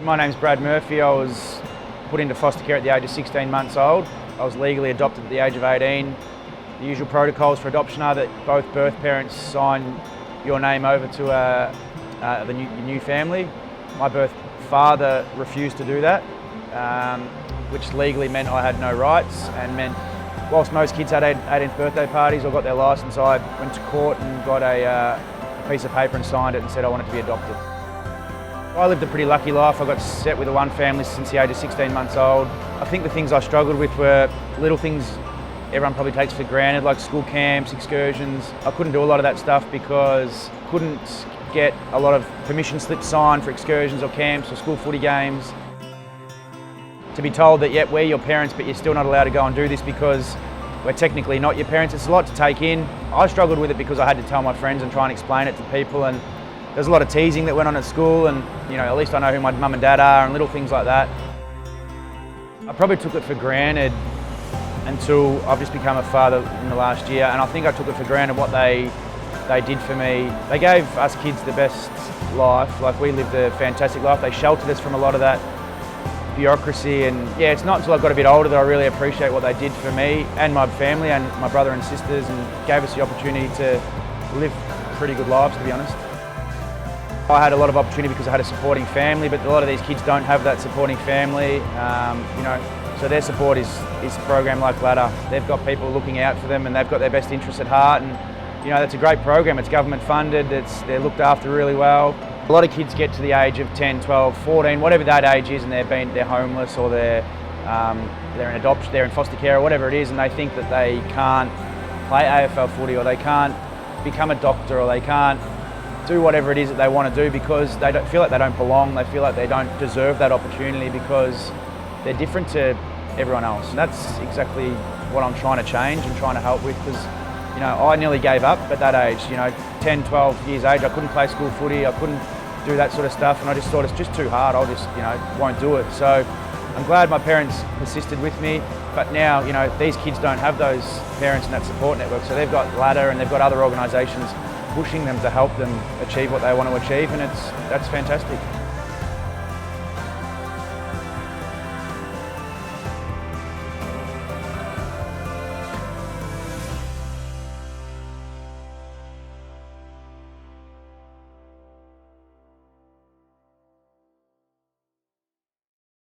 My name's Brad Murphy. I was put into foster care at the age of 16 months old. I was legally adopted at the age of 18. The usual protocols for adoption are that both birth parents sign your name over to the new family. My birth father refused to do that, which legally meant I had no rights and meant whilst most kids had 18th birthday parties or got their licence, I went to court and got a piece of paper and signed it and said I wanted to be adopted. I lived a pretty lucky life. I got set with one family since the age of 16 months old. I think the things I struggled with were little things everyone probably takes for granted, like school camps, excursions. I couldn't do a lot of that stuff because I couldn't get a lot of permission slips signed for excursions or camps or school footy games. To be told that, yep, we're your parents, but you're still not allowed to go and do this because we're technically not your parents, it's a lot to take in. I struggled with it because I had to tell my friends and try and explain it to people, and there's a lot of teasing that went on at school, and at least I know who my mum and dad are and little things like that. I probably took it for granted until I've just become a father in the last year, and I think I took it for granted what they did for me. They gave us kids the best life, like we lived a fantastic life. They sheltered us from a lot of that bureaucracy, and yeah, it's not until I got a bit older that I really appreciate what they did for me and my family and my brother and sisters, and gave us the opportunity to live pretty good lives, to be honest. I had a lot of opportunity because I had a supporting family, but a lot of these kids don't have that supporting family, so their support is a program like Ladder. They've got people looking out for them and they've got their best interests at heart, and that's a great program. It's government funded, they're looked after really well. A lot of kids get to the age of 10, 12, 14, whatever that age is, and they're homeless or they're in adoption, they're in foster care or whatever it is, and they think that they can't play AFL footy or they can't become a doctor or they can't do whatever it is that they want to do because they don't feel like they don't belong. They feel like they don't deserve that opportunity because they're different to everyone else. And that's exactly what I'm trying to change and trying to help with, because I nearly gave up at that age. 10, 12 years age, I couldn't play school footy, I couldn't do that sort of stuff, and I just thought it's just too hard. I'll just won't do it. So I'm glad my parents persisted with me, but now these kids don't have those parents and that support network, so they've got Ladder and they've got other organisations pushing them to help them achieve what they want to achieve, and that's fantastic.